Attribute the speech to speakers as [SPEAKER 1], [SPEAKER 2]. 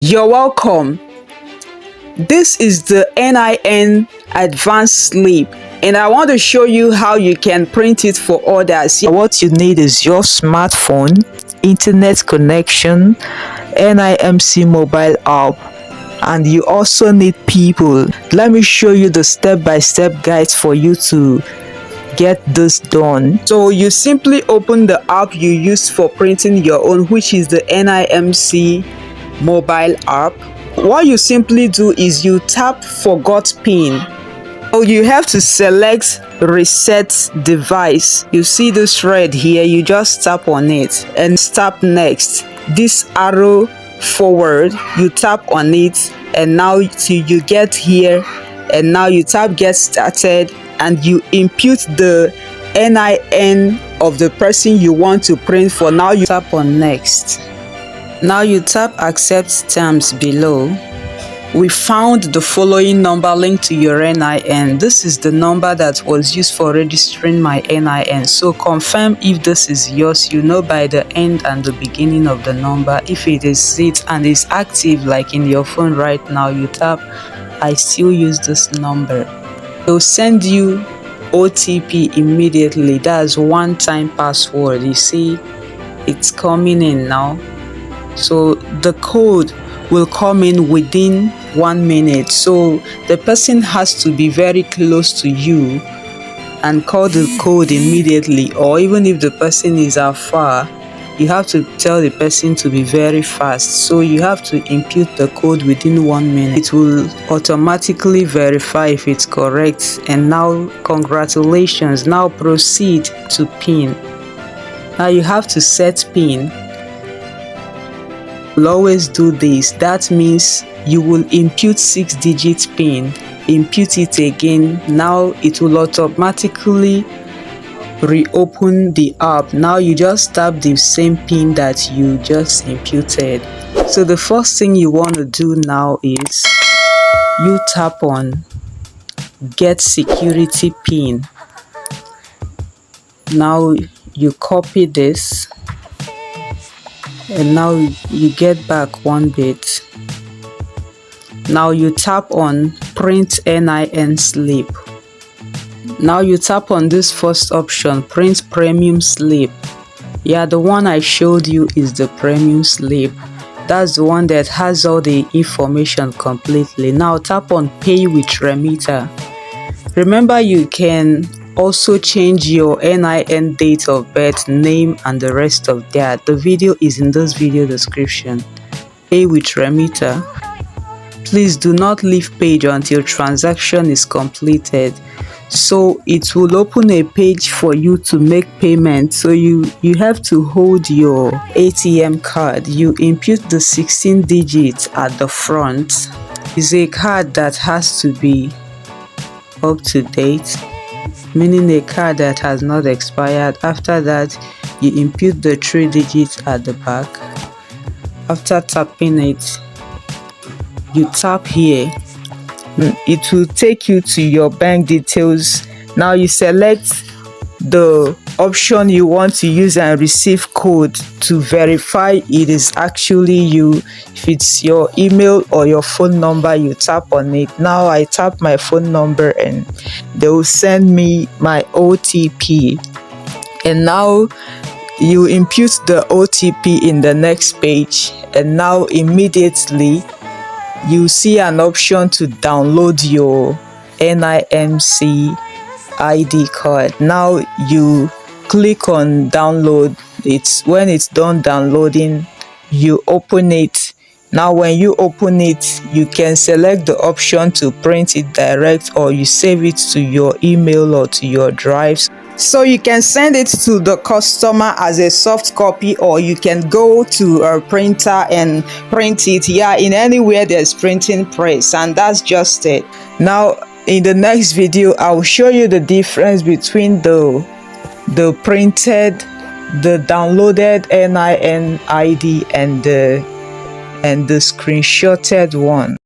[SPEAKER 1] You're welcome. This is the NIN Advanced Slip, and I want to show you how you can print it for others. What you need is your smartphone, internet connection, NIMC mobile app, and you also need people. Let me show you the step-by-step guides for you to get this done. So you simply open the app you use for printing your own, which is the NIMC mobile app. What you simply do is you tap forgot pin. So you have to select reset device. You see this red here, you just tap on it and tap next. This arrow forward, you tap on it, and now till you get here, and now you tap get started and you input the NIN of the person you want to print for. Now you tap on next. Now you tap accept terms below. We found the following number linked to your NIN. This is the number that was used for registering my NIN. So confirm if this is yours. You know by the end and the beginning of the number. If it is it and is active like in your phone right now, you tap I still use this number. They'll send you OTP immediately. That's one-time password. You see it's coming in now. So the code will come in within 1 minute. So the person has to be very close to you and call the code immediately, or even if the person is afar, you have to tell the person to be very fast. So you have to input the code within 1 minute. It will automatically verify if it's correct. And now congratulations. Now proceed to pin. Now you have to set pin. You'll always do this. That means you will input 6-digit pin, input it again. Now it will automatically reopen the app. Now you just tap the same pin that you just inputted. So the first thing you want to do now is you tap on get security pin. Now you copy this, and now you get back one bit. Now you tap on print NIN slip. Now you tap on this first option, print premium slip. Yeah, the one I showed you is the premium slip. That's the one that has all the information completely. Now tap on pay with remitter. Remember, you can also change your NIN date of birth, name, and the rest of that. The video is in this video description. Pay with remitter. Please do not leave page until transaction is completed. So it will open a page for you to make payment. So you have to hold your ATM card. You input the 16 digits at the front. It's a card that has to be up to date, meaning a card that has not expired. After that, you input the 3 digits at the back. After tapping it, you tap here. It will take you to your bank details. Now you select the option you want to use and receive code to verify it is actually you. If it's your email or your phone number, you tap on it. Now I tap my phone number and they will send me my OTP. And now you input the OTP in the next page, and now immediately you see an option to download your NIMC ID card. Now you click on download. When it's done downloading, you open it. Now when you open it, you can select the option to print it direct, or you save it to your email or to your drives. So you can send it to the customer as a soft copy, or you can go to a printer and print it. Yeah, in anywhere there's printing press, and that's just it. Now in the next video, I'll show you the difference between the printed, the downloaded NIN ID and the screenshotted one.